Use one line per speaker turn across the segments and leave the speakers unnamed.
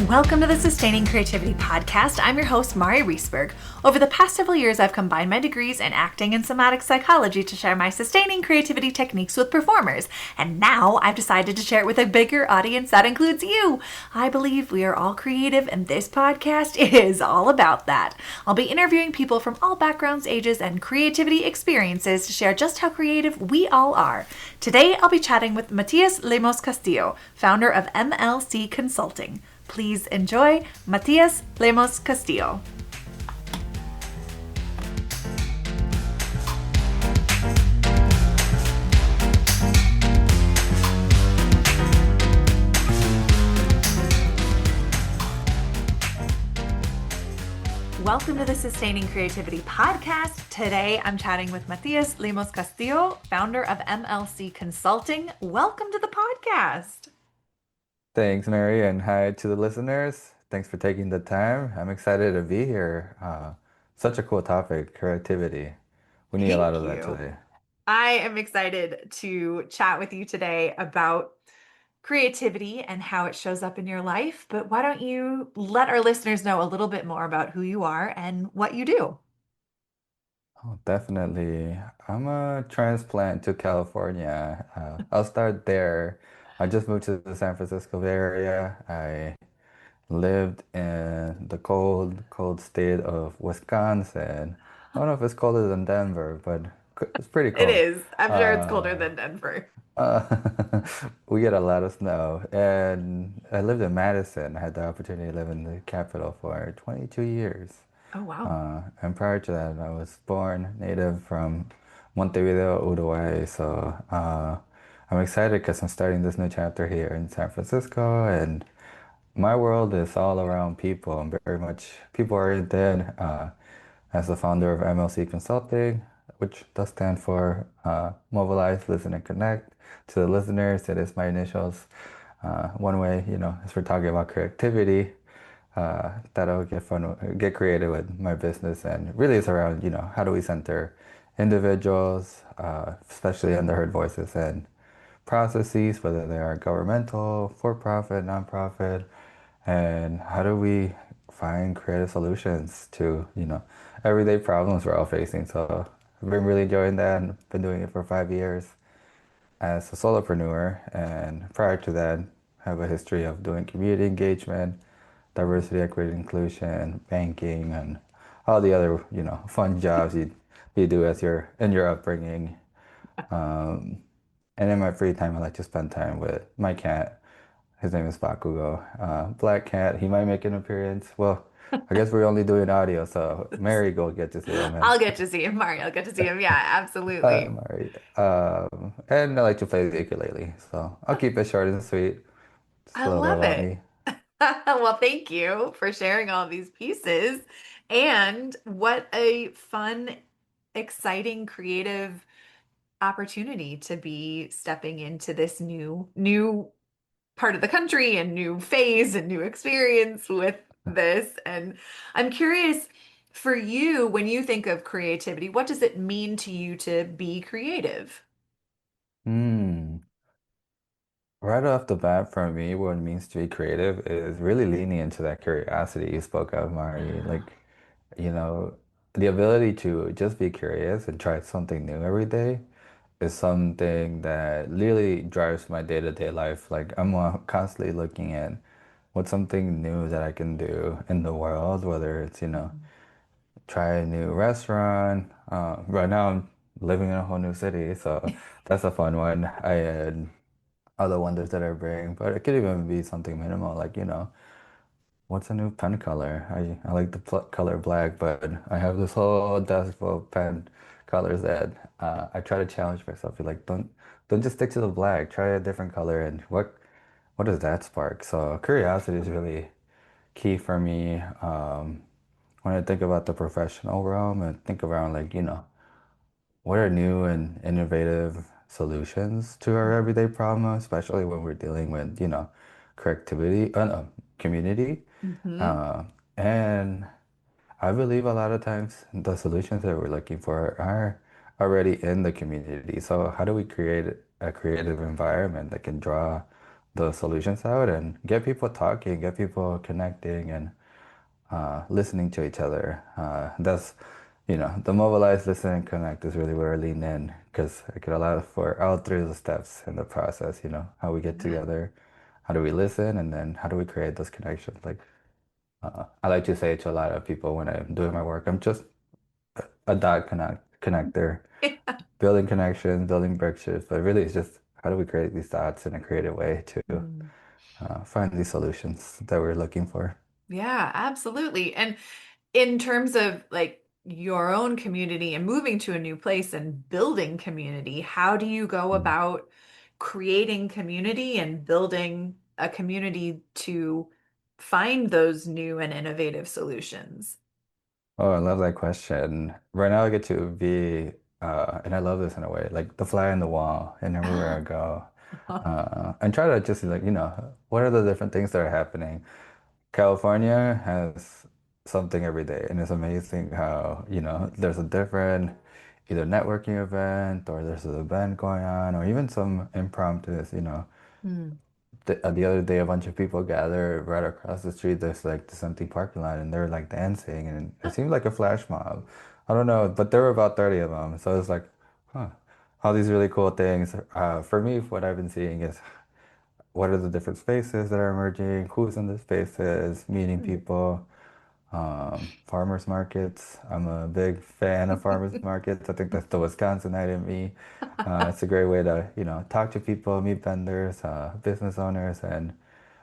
Welcome to the Sustaining Creativity Podcast. I'm your host, Mari Riesberg. Over the past several years, I've combined my degrees in acting and somatic psychology to share my sustaining creativity techniques with performers. And now I've decided to share it with a bigger audience that includes you. I believe we are all creative, and this podcast is all about that. I'll be interviewing people from all backgrounds, ages, and creativity experiences to share just how creative we all are. Today, I'll be chatting with Mathias Lemos Castillo, founder of MLC Consulting. Please enjoy Mathias Lemos Castillo. Welcome to the Sustaining Creativity Podcast. Today, I'm chatting with Mathias Lemos Castillo, founder of MLC Consulting. Welcome to the podcast.
Thanks, Mary, and hi to the listeners. Thanks for taking the time. I'm excited to be here. Such a cool topic, creativity. We need a lot
Thank
of that
you.
today.
I am excited to chat with you today about creativity and how it shows up in your life. But why don't you let our listeners know a little bit more about who you are and what you do?
Oh, definitely. I'm a transplant to California. I'll start there. I just moved to the San Francisco Bay Area. I lived in the cold state of Wisconsin. I don't know if it's colder than Denver, but it's pretty
It
cold.
is. I'm sure it's colder
Uh,
than Denver.
Uh, we get a lot of snow, and I lived in Madison. I had the opportunity to live in the capital for 22 years.
Oh, wow.
And prior to that, I was born native from Montevideo, Uruguay. So I'm excited because I'm starting this new chapter here in San Francisco, and my world is all around people. I'm very much people oriented. As the founder of MLC Consulting, which does stand for Mobilize, Listen, and Connect. To the listeners, it is my initials. One way, as we're talking about creativity, that I would get creative with my business, and really it's around, how do we center individuals, especially underheard voices and processes, whether they are governmental, for-profit, nonprofit, and how do we find creative solutions to, everyday problems we're all facing. So I've been really enjoying that and been doing it for 5 years as a solopreneur. And prior to that, I have a history of doing community engagement, diversity, equity, inclusion, banking, and all the other, fun jobs you do as you're in your upbringing. Um, and in my free time, I like to spend time with my cat. His name is Bakugo. Black cat. He might make an appearance. Well, I guess we're only doing audio, so Mary go get to see him. And
I'll get to see him, Mari. I'll get to see him. Yeah,
hi,
absolutely.
Mary. And I like to play the ukulele, so I'll keep it short and sweet. Just
I
a little bit
love
about
it.
me.
Well, thank you for sharing all these pieces. And what a fun, exciting, creative opportunity to be stepping into this new part of the country and new phase and new experience with this. And I'm curious for you, when you think of creativity, what does it mean to you to be creative?
Hmm. Right off the bat, for me, what it means to be creative is really leaning into that curiosity you spoke of, Mari. Like, you know, the ability to just be curious and try something new every day is something that really drives my day-to-day life. Like I'm constantly looking at what's something new that I can do in the world, whether it's, try a new restaurant. Right now I'm living in a whole new city, so that's a fun one. I had other wonders that I bring, but it could even be something minimal, like, what's a new pen color? I like the pl color black, but I have this whole desk full of pen colors that I try to challenge myself. Be like, don't just stick to the black. Try a different color, and what does that spark? So curiosity is really key for me. When I think about the professional realm and think around like, what are new and innovative solutions to our everyday problems, especially when we're dealing with, creativity, no, community.
Hmm.
Uh, and I believe a lot of times the solutions that we're looking for are already in the community. So how do we create a creative environment that can draw the solutions out and get people talking, get people connecting and listening to each other. That's, the mobilize, listen, and connect is really where I lean in because it could allow for all three of the steps in the process, how we get
Yeah.
together, how do we listen, and then how do we create those connections? Like, I like to say to a lot of people when I'm doing my work, I'm just a connector, building connections, building bridges, but really it's just how do we create these dots in a creative way to
Mm.
find these solutions that we're looking for.
Yeah, absolutely. And in terms of like your own community and moving to a new place and building community, how do you go
Mm.
about creating community and building a community to find those new and innovative solutions?
Oh, I love that question. Right now I get to be, and I love this in a way, like the fly on the wall and everywhere I go. And try to just like, what are the different things that are happening? California has something every day, and it's amazing how, there's a different either networking event or there's an event going on or even some impromptus,
Mm.
the other day a bunch of people gathered right across the street. There's like this empty parking lot and they're like dancing and it seemed like a flash mob. I don't know, but there were about 30 of them. So it's like, huh, all these really cool things. For me, what I've been seeing is what are the different spaces that are emerging, who's in the spaces, meeting people, farmers markets. I'm a big fan of farmers markets. I think that's the Wisconsinite in me. It's a great way to, talk to people, meet vendors, business owners, and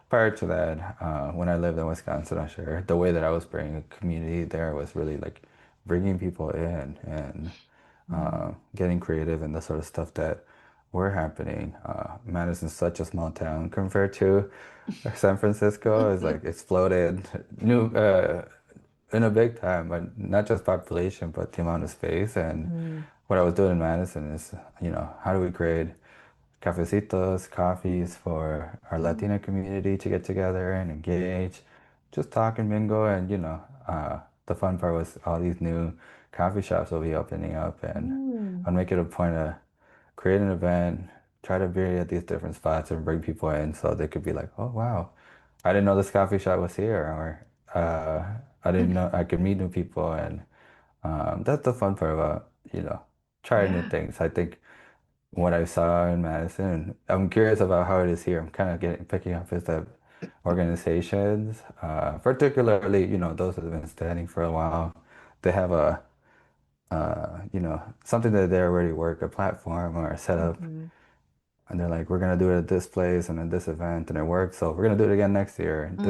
prior to that, when I lived in Wisconsin, I'm sure the way that I was bringing a community there was really like bringing people in and
Mm.
getting creative and the sort of stuff that were happening. Madison's such a small town compared to San Francisco. It's like exploded new in a big time, but not just population, but the amount of space. And
Mm.
what I was doing in Madison is, how do we create cafecitos, coffees for our
Mm.
Latina community to get together and engage, just talk and mingle. And, the fun part was all these new coffee shops will be opening up, and
Mm.
I'd make it a point to create an event, try to be at these different spots and bring people in so they could be like, oh, wow, I didn't know this coffee shop was here, or I didn't know I could meet new people. And that's the fun part about, trying new
Yeah.
things. I think what I saw in Madison. I'm curious about how it is here. I'm kind of picking up is that organizations, particularly, those that have been standing for a while, they have a, something that they already work, a platform or a setup,
Mhm.
and they're like, we're gonna do it at this place and at this event, and it worked, so we're gonna do it again next year, and
Mm.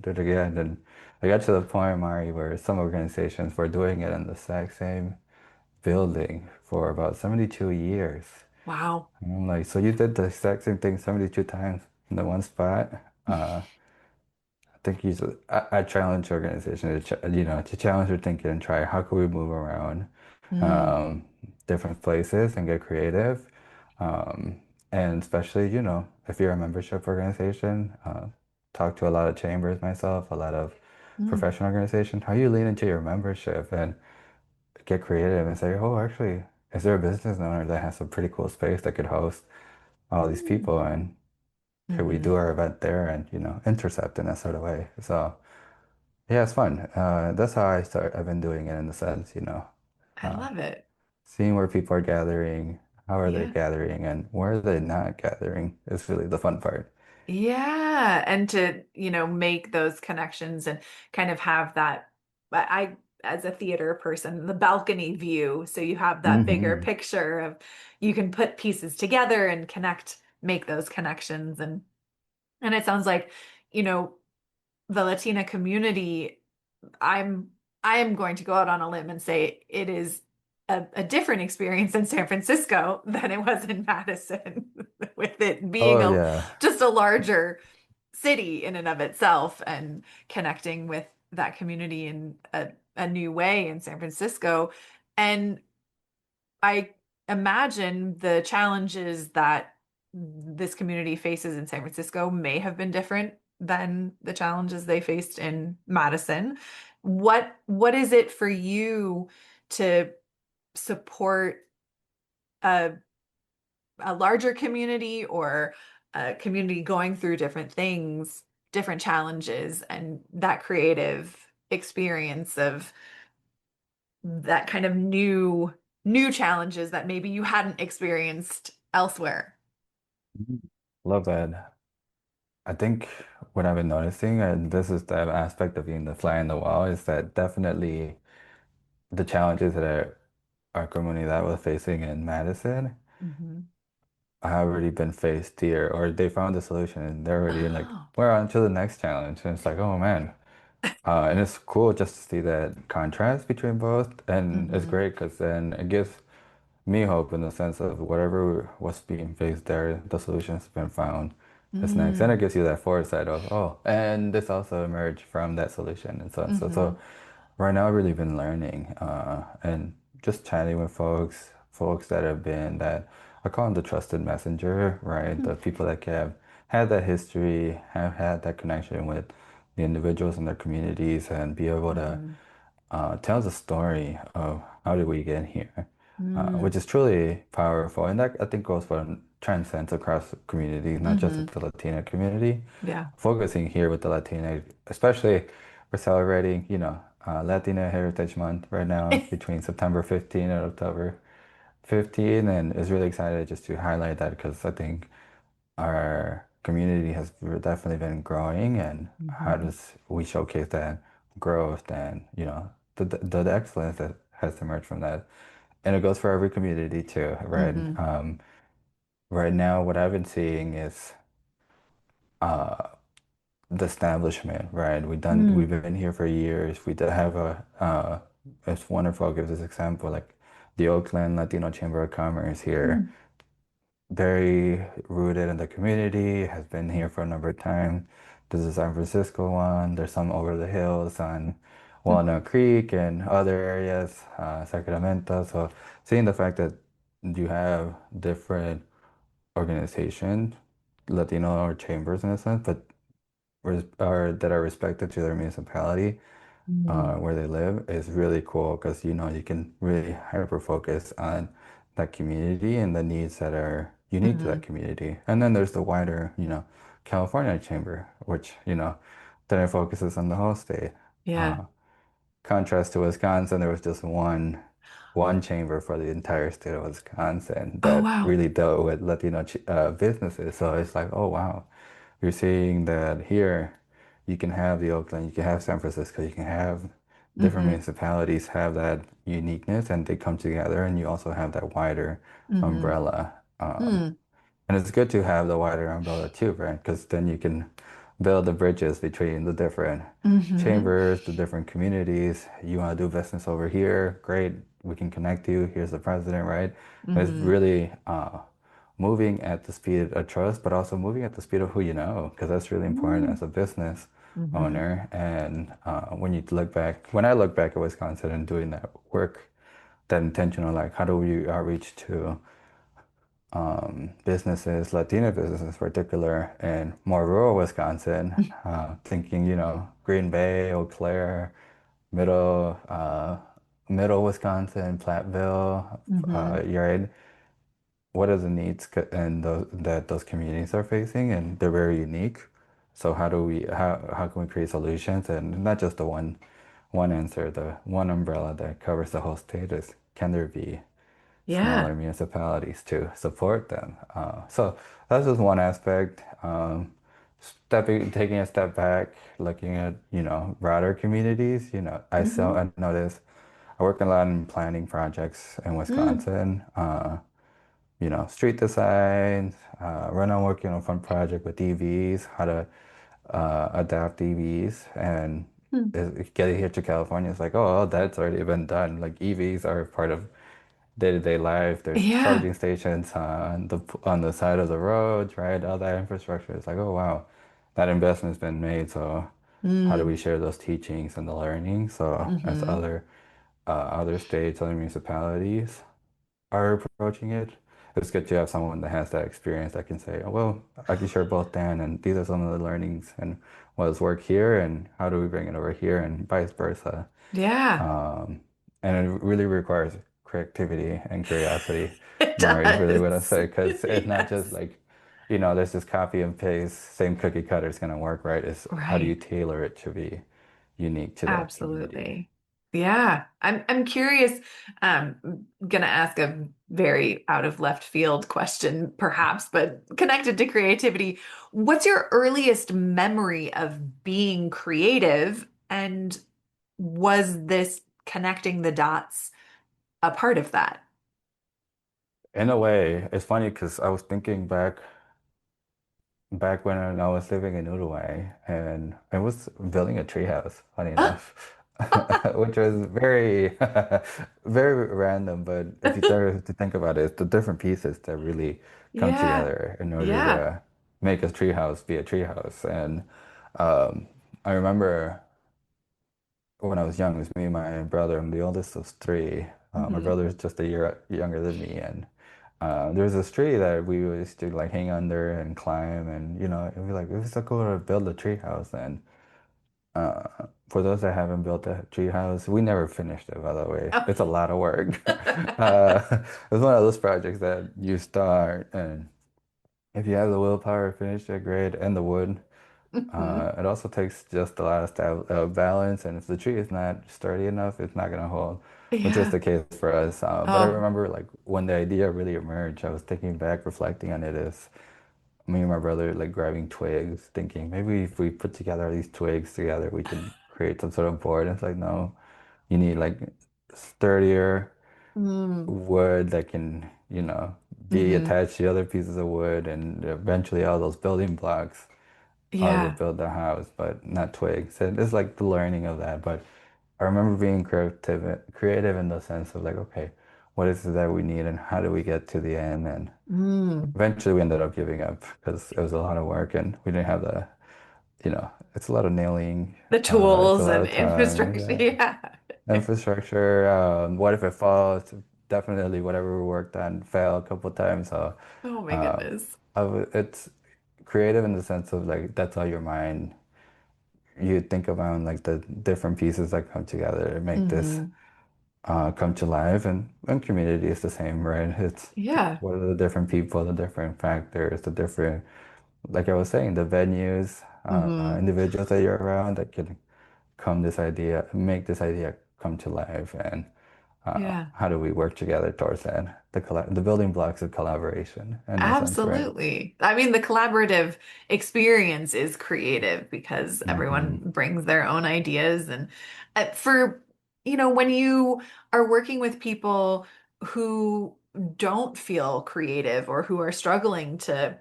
do it again, and I got to the point, Mari, where some organizations were doing it in the exact same building for about 72 years.
Wow.
And I'm like, so you did the exact same thing 72 times in the one spot? I think I challenge organizations to, to challenge your thinking and try how can we move around
Mm.
um, different places and get creative. Um, and especially, if you're a membership organization, talk to a lot of chambers myself, a lot of
Mm.
professional organizations, how you lean into your membership and get creative and say, oh, actually, is there a business owner that has a pretty cool space that could host all these people, and could we
Mm-hmm.
do our event there and intercept in that sort of way? So yeah, it's fun. That's how I've been doing it in the sense,
I
uh,
love it.
seeing where people are gathering, how are they
Yeah.
gathering, and where are they not gathering is really the fun part.
Yeah. And to, make those connections and kind of have that, as a theater person, the balcony view. So you have that bigger
Hmm.
picture of you can put pieces together and make those connections. And it sounds like, you know, the Latina community, I'm I am going to go out on a limb and say it is a different experience in San Francisco than it was in Madison, with it being
Oh
a
yeah.
just a larger city in and of itself and connecting with that community in a new way in San Francisco. And I imagine the challenges that this community faces in San Francisco may have been different than the challenges they faced in Madison. What is it for you to support a a larger community or a community going through different things, different challenges, and that creative experience of that kind of new challenges that maybe you hadn't experienced elsewhere.
Mhm. Love that. I think what I've been noticing, and this is the aspect of being the fly in the wall, is that definitely the challenges that our community that was facing in Madison
Hmm.
have already been faced here, or they found the solution and they're already like,
Oh.
we're on to the next challenge. And it's like, oh man. And it's cool just to see that contrast between both. And it's
Hmm.
great because then it gives me hope in the sense of whatever was being faced there, the solution's been found. It's next. And it
Mm.
gives you that foresight of, oh, and this also emerged from that solution and so on. So
Hmm.
right now I've really been learning and just chatting with folks that have been that I call them the trusted messenger, right? The people that have had that history, have had that connection with the individuals in their communities and be able to
Hmm.
tells a story of how did we get here,
Mm.
which is truly powerful. And that I think goes for transcends across communities, not just
Hmm.
with the Latina community.
Yeah.
Focusing here with the Latina, especially we're celebrating, Latina Heritage Month right now between September 15 and October 15, and is really excited just to highlight that because I think our community has definitely been growing, and how
Hmm.
does we showcase that growth and the excellence that has emerged from that, and it goes for every community too, right?
Hmm.
Right now, what I've been seeing is uh, the establishment, right? We've
Mm.
been here for years. We did have it's wonderful. I'll give this example, like the Oakland Latino Chamber of Commerce here,
Mm.
very rooted in the community, has been here for a number of times. There's a San Francisco one, there's some over the hills on Walnut Creek and other areas, Sacramento. So seeing the fact that you have different organizations, Latino or chambers in a sense, but that are respected to their municipality
Mm.
where they live is really cool because you can really hyper focus on that community and the needs that are unique to that
Hmm.
community. And then there's the wider, California chamber, which, then it focuses on the whole state.
Yeah.
Uh, Contrast to Wisconsin, there was just one chamber for the entire state of Wisconsin
Oh,
that
wow.
really dealt with Latino businesses. So it's like, oh wow, you're seeing that here you can have the Oakland, you can have San Francisco, you can have different
Hmm.
municipalities have that uniqueness and they come together, and you also have that wider
Hmm.
umbrella.
Mm.
And it's good to have the wider umbrella too, right? Because then you can build the bridges between the different
Hmm.
chambers, the different communities. You want to do business over here? Great, we can connect you. Here's the president, right? And it's
Hmm.
really moving at the speed of trust, but also moving at the speed of who you know, because that's really important
Mm.
as a business
Hmm.
owner. And when I look back at Wisconsin and doing that work, that intentional, like how do we outreach to businesses, Latino businesses in particular, in more rural Wisconsin, thinking, Green Bay, Eau Claire, middle, middle Wisconsin, Platteville,
Hmm.
you're right. What are the needs and that those communities are facing, and they're very unique. So how can we create solutions and not just the one answer, the one umbrella that covers the whole state is can there be
Yeah.
smaller municipalities to support them. So that's just one aspect. Taking a step back, looking at, broader communities,
Hmm.
I notice I work a lot in planning projects in
Mm.
Wisconsin, street design, right now I'm working on a fun project with EVs, how to adapt EVs and
Mm.
getting here to California, it's like, oh, that's already been done. Like EVs are part of day-to-day life. There's
Yeah.
charging stations on the side of the roads, right? All that infrastructure. It's like, oh wow, that investment's been made. So how do
Mm.
we share those teachings and the learning? So as
Hmm.
other states, other municipalities are approaching it, it's good to have someone that has that experience that can say, oh, well, I can share both then, and these are some of the learnings and what has worked here, and how do we bring it over here, and vice versa.
Yeah.
Um, and it really requires creativity and curiosity,
It
Mari, is really what I
does.
say, because it's not just
Yes.
like there's this copy and paste, same cookie cutter is going to work, right? It's how do you
Right.
tailor it to be unique to that community?
Absolutely. Yeah. I'm curious. Gonna ask a very out of left field question, perhaps, but connected to creativity. What's your earliest memory of being creative? And was this connecting the dots a part of that?
In a way, it's funny because I was thinking back when I was living in Uruguay, and I was building a treehouse, funny enough, which was very, very random. But if you start to think about it, it's the different pieces that really come
Yeah.
together in order
Yeah.
to make a treehouse be a treehouse. And um, I remember when I was young, it was me and my brother. I'm the oldest of three. My
Hmm.
brother is just a year younger than me, and there was this tree that we used to like hang under and climb, and it'd be like it was so cool to build a tree house. And for those that haven't built a tree house, we never finished it, by the way.
Oh.
It's a lot of work. It's one of those projects that you start, and if you have the willpower to finish it, great, and the wood.
Mhm.
It also takes just a lot of balance, and if the tree is not sturdy enough, it's not gonna hold, which was
Yeah.
the case for us. But I
Oh.
remember like when the idea really emerged, I was thinking back, reflecting on it as me and my brother like grabbing twigs, thinking maybe if we put together these twigs together, we could create some sort of board. And it's like, no, you need like sturdier
Mm.
wood that can, be
Hmm.
attached to other pieces of wood, and eventually all those building blocks will
Yeah.
build the house, but not twigs. And it's like the learning of that. But I remember being creative in the sense of like, okay, what is it that we need and how do we get to the end? And
Mm.
eventually we ended up giving up because it was a lot of work and we didn't have it's a lot of nailing,
The
it's a
tools
lot
and
of time,
infrastructure.
yeah.
Yeah.
Infrastructure, what if it falls? Definitely whatever we worked on fell a couple times. So
Oh my
uh,
goodness.
it's creative in the sense of like that's all your mind you think about like the different pieces that come together to make this
Hmm.
come to life. And community is the same, right? It's
Yeah.
what are the different people, the different factors, the different, like I was saying, the venues,
Hmm.
individuals that you're around that can make this idea come to life. And
Yeah.
how do we work together towards that? The building blocks of collaboration in a sense, right?
Absolutely. I mean, the collaborative experience is creative because everyone
Hmm.
brings their own ideas. And for, when you are working with people who don't feel creative or who are struggling to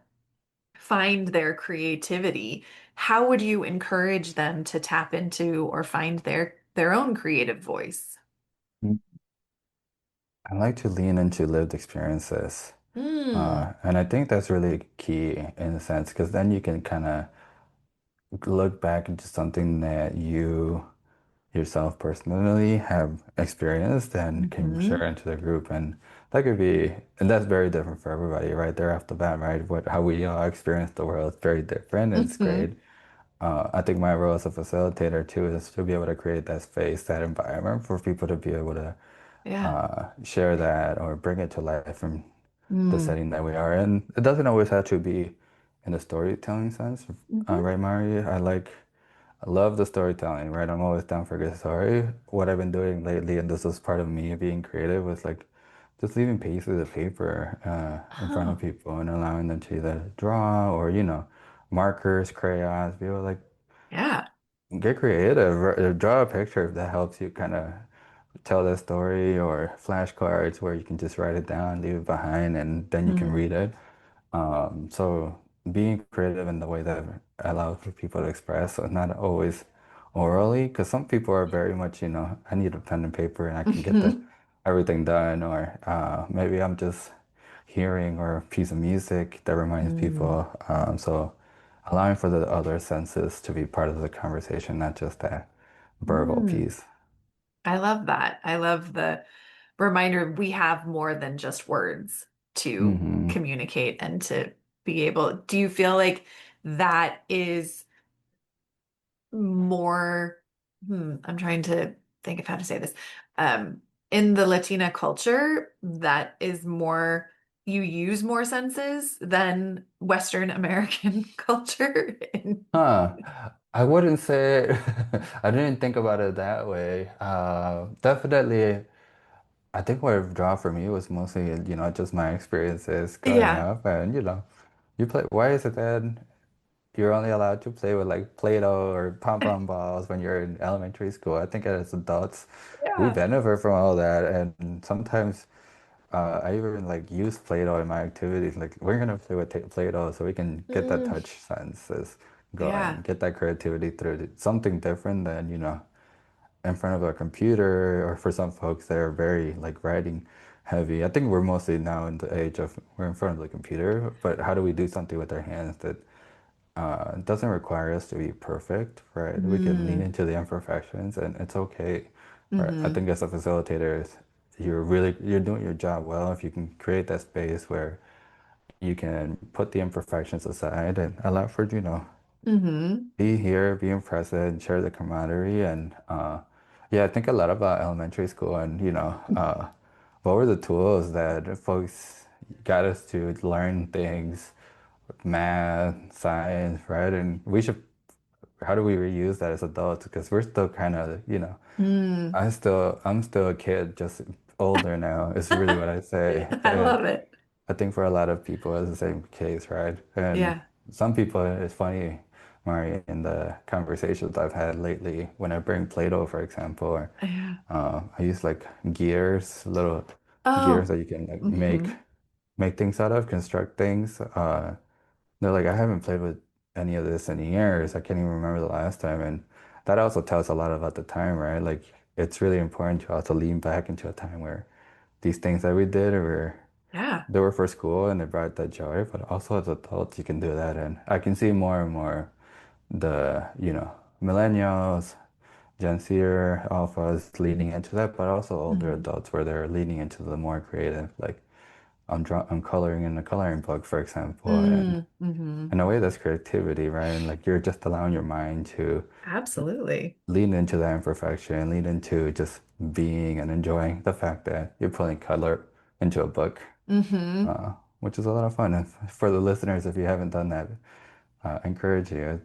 find their creativity, how would you encourage them to tap into or find their own creative voice?
I like to lean into lived experiences.
Mm.
And I think that's really key in a sense, because then you can kind of look back into something that you yourself personally have experienced and can share
Hmm.
into the group. And that could be, and that's very different for everybody right there off the bat, right? How we all experience the world is very different, and it's
Hmm.
great. I think my role as a facilitator too is to be able to create that space, that environment for people to be able to
Yeah.
share that or bring it to life from the
Mm.
setting that we are in. It doesn't always have to be in a storytelling sense,
Hmm.
right, Mari? I love the storytelling, right? I'm always down for a good story. What I've been doing lately, and this is part of me being creative, was like just leaving pieces of paper in front of
Oh,
people and allowing them to either draw or, markers, crayons, be able to like
yeah.
get creative, draw a picture that helps you kind of tell that story, or flashcards where you can just write it down, leave it behind, and then you can
Mm.
read it. So being creative in the way that allows for people to express, so not always orally, because some people are very much, I need a pen and paper and I can get
Hmm.
everything done, or maybe I'm just hearing or a piece of music that reminds
Mm.
people. So allowing for the other senses to be part of the conversation, not just that verbal
Mm.
piece.
I love that. I love the reminder we have more than just words to
Hmm.
communicate and to be able. Do you feel like that is more, I'm trying to think of how to say this. Um, in the Latina culture, that is more you use more senses than Western American culture.
Huh. I wouldn't say I didn't think about it that way. Definitely, I think what it draw for me was mostly, just my experiences growing
Yeah.
up, and you play. Why is it that you're only allowed to play with like Play-Doh or pom-pom balls when you're in elementary school? I think as adults, we
Yeah.
benefit from all that, and sometimes. I even like use Play-Doh in my activities. Like we're gonna play with Play-Doh so we can get that
Mm,
touch senses going,
yeah.
get that creativity through something different than, in front of a computer, or for some folks they're very like writing heavy. I think we're mostly now in the age of we're in front of the computer, but how do we do something with our hands that doesn't require us to be perfect, right? We can lean
Mm,
into the imperfections and it's okay, right? I
hmm
think as a facilitator, you're doing your job well if you can create that space where you can put the imperfections aside and allow for,
hmm
be here, being present, share the camaraderie, and yeah, I think a lot about elementary school and what were the tools that folks got us to learn things, math, science, right? And we should how do we reuse that as adults? Because we're still kind of,
Mm.
I'm still a kid, just older now, is really what I say.
I
And
love it.
I think for a lot of people, it's the same case, right? And
Yeah.
some people, it's funny, Mari, in the conversations I've had lately, when I bring Play-Doh, for example, or
Yeah.
I use like gears, little gears
Oh.
that you can like
Hmm
make things out of, construct things. They're like, I haven't played with any of this in years. I can't even remember the last time. And that also tells a lot about the time, right? Like, it's really important to also lean back into a time where these things that we did were
Yeah.
they were for school and they brought that joy, but also as adults, you can do that. And I can see more and more the, millennials, Gen Z alphas leaning into that, but also older
hmm
adults where they're leaning into the more creative, like I'm coloring in a coloring book, for example, and
hmm
in a way, that's creativity, right? And like you're just allowing your mind to
Absolutely.
lean into that imperfection, lean into just being and enjoying the fact that you're putting color into a book,
Hmm
which is a lot of fun. And for the listeners, if you haven't done that, I encourage you.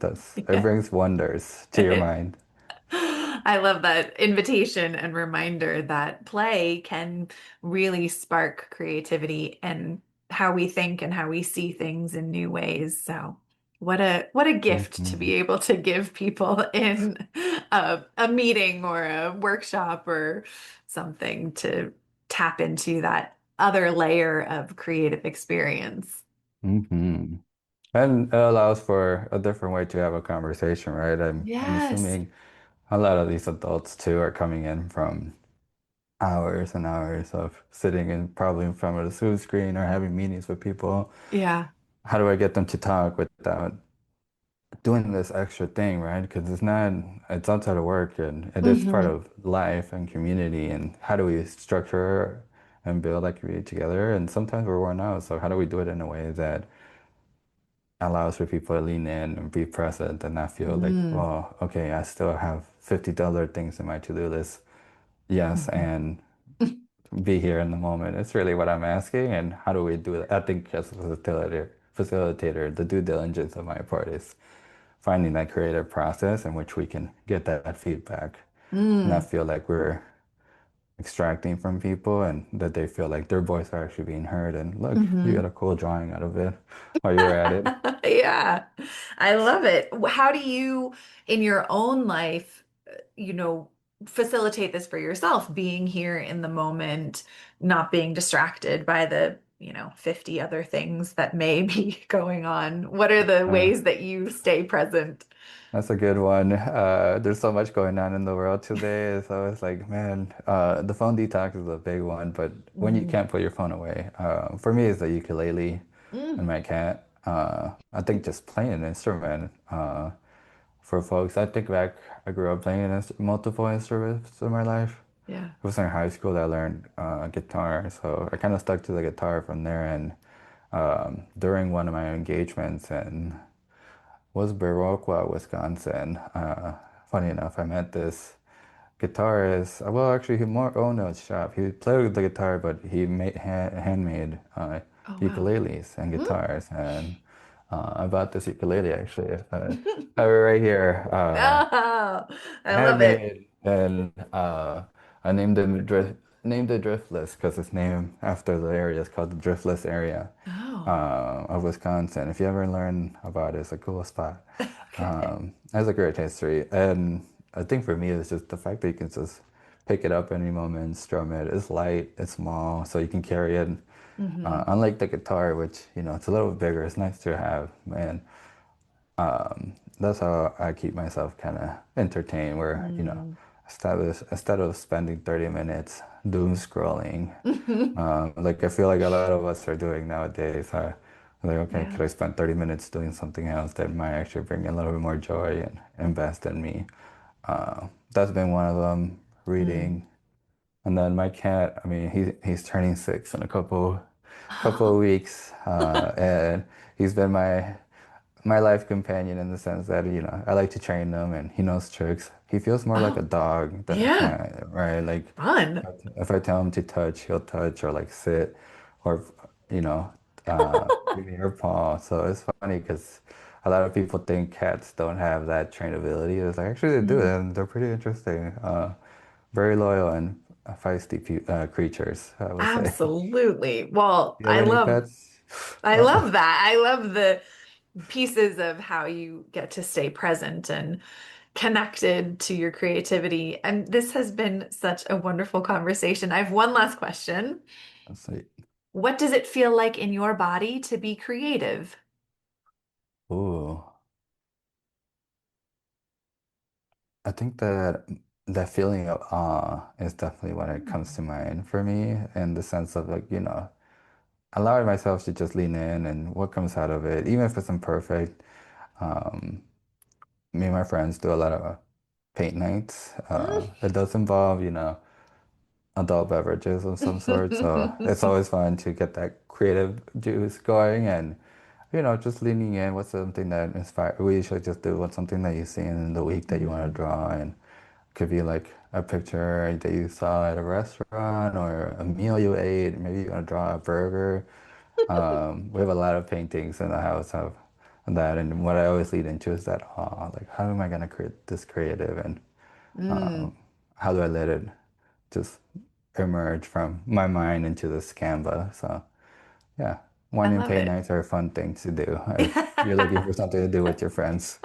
It
Yeah.
brings wonders to your mind.
I love that invitation and reminder that play can really spark creativity and how we think and how we see things in new ways. So what a gift to be
Mhm.
able to give people in a meeting or a workshop or something to tap into that other layer of creative experience.
hmm And it allows for a different way to have a conversation, right? I'm
Yes.
assuming a lot of these adults too are coming in from hours and hours of sitting in probably in front of the Zoom screen or having meetings with people.
Yeah.
How do I get them to talk without doing this extra thing, right? Because it's outside of work and it is part
hmm
of life and community. And how do we structure and build that community together? And sometimes we're worn out. So how do we do it in a way that allows for people to lean in and be present and not feel like,
Mm.
oh, okay, I still have $50 things in my to-do list. Yes,
Mhm.
and be here in the moment. It's really what I'm asking. And how do we do that? I think as a facilitator, the due diligence of my part is finding that creative process in which we can get that feedback, not
Mm.
feel like we're extracting from people and that they feel like their voice are actually being heard. And look, you got
hmm
a cool drawing out of it while you were at it.
Yeah, I love it. How do you, in your own life, facilitate this for yourself, being here in the moment, not being distracted by the, 50 other things that may be going on? What are the
Uh,
ways that you stay present?
That's a good one. There's so much going on in the world today. So it's like, man, the phone detox is a big one. But when you
Mm.
can't put your phone away, for me, it's the ukulele and
Mm.
my cat. I think just playing an instrument. For folks, I think back, I grew up playing multiple instruments in my life.
Yeah.
It was in high school that I learned guitar. So I kind of stuck to the guitar from there. And during one of my engagements and was Baroqua, Wisconsin. Funny enough, I met this guitarist. Well, actually, he more owned a shop. He played the guitar, but he made handmade.
Oh, wow.
ukuleles and guitars, and I bought this ukulele actually. I have it right here.
Oh, I love it.
Handmade, and I named it Driftless because it's named after the area. It's called the Driftless area
Oh,
of Wisconsin. If you ever learn about it, it's a cool spot.
okay.
It has a great history, and I think for me, it's just the fact that you can just pick it up any moment, strum it. It's light, it's small, so you can carry it.
Hmm.
Unlike the guitar, which it's a little bit bigger, it's nice to have, and that's how I keep myself kind of entertained. Where
Mm.
instead of spending 30 minutes doom scrolling, like I feel like a lot of us are doing nowadays. Like, okay,
Yeah.
could I spend 30 minutes doing something else that might actually bring a little bit more joy and invest in me? That's been one of them.
Mm.
Reading, and then my cat. I mean, he's turning 6 in a couple of weeks, and he's been my life companion in the sense that I like to train him and he knows tricks. He feels more like a
Oh,
dog than a
yeah.
cat, right? Like
Fun.
if I tell him to touch, he'll touch or like sit or you know give me your paw. So it's funny because a lot of people think cats don't have that trainability. It's like actually they do,
Mm.
and they're pretty interesting. Very loyal and feisty creatures, I would say.
Absolutely. Well,
Do you have any pets?
I
Oh,
love that. I love the pieces of how you get to stay present and connected to your creativity. And this has been such a wonderful conversation. I have one last question.
let's see.
What does it feel like in your body to be creative?
Ooh. I think that that feeling of awe is definitely when it comes to mind for me, in the sense of like, allowing myself to just lean in and what comes out of it, even if it's imperfect. Um, Me and my friends do a lot of paint nights. It does involve, adult beverages of some sort, so it's always fun to get that creative juice going and, just leaning in. What's something that inspire? We usually just do what's something that you see in the week that you want to
Mhm.
draw, and could be like a picture that you saw at a restaurant or a meal you ate. Maybe you want to draw a burger. We have a lot of paintings in the house of that, and what I always lead into is that, oh, like how am I gonna create this creative, and
Mm,
how do I let it just emerge from my mind into this Canva? So yeah,
I
wine and
love
paint
it.
nights are a fun thing to do if you're looking for something to do with your friends.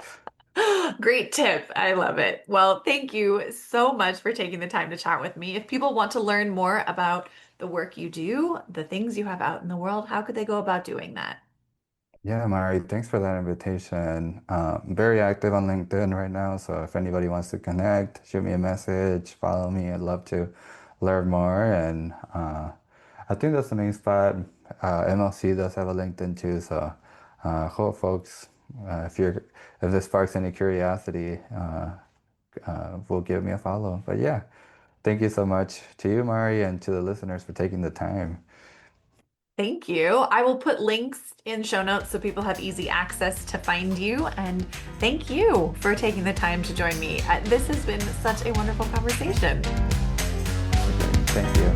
Great tip. I love it. Well, thank you so much for taking the time to chat with me. If people want to learn more about the work you do, the things you have out in the world, how could they go about doing that?
Yeah, Mari, thanks for that invitation. I'm very active on LinkedIn right now, so if anybody wants to connect, shoot me a message, follow me. I'd love to learn more. And I think that's the main spot. MLC does have a LinkedIn too, so hope folks, if this sparks any curiosity, will give me a follow. But yeah, thank you so much to you, Mari, and to the listeners for taking the time.
Thank you. I will put links in show notes so people have easy access to find you. And thank you for taking the time to join me. This has been such a wonderful conversation.
Okay, thank you.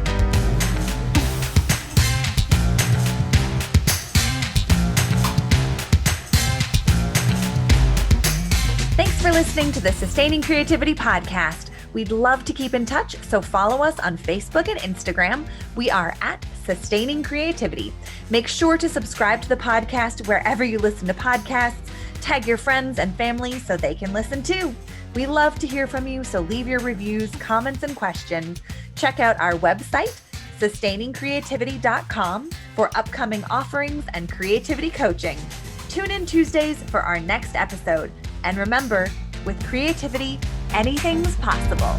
Thanks for listening to the Sustaining Creativity Podcast. We'd love to keep in touch, so follow us on Facebook and Instagram. We are at Sustaining Creativity. Make sure to subscribe to the podcast wherever you listen to podcasts. Tag your friends and family so they can listen too. We love to hear from you, so leave your reviews, comments, and questions. Check out our website, sustainingcreativity.com, for upcoming offerings and creativity coaching. Tune in Tuesdays for our next episode. And remember, with creativity, anything's possible.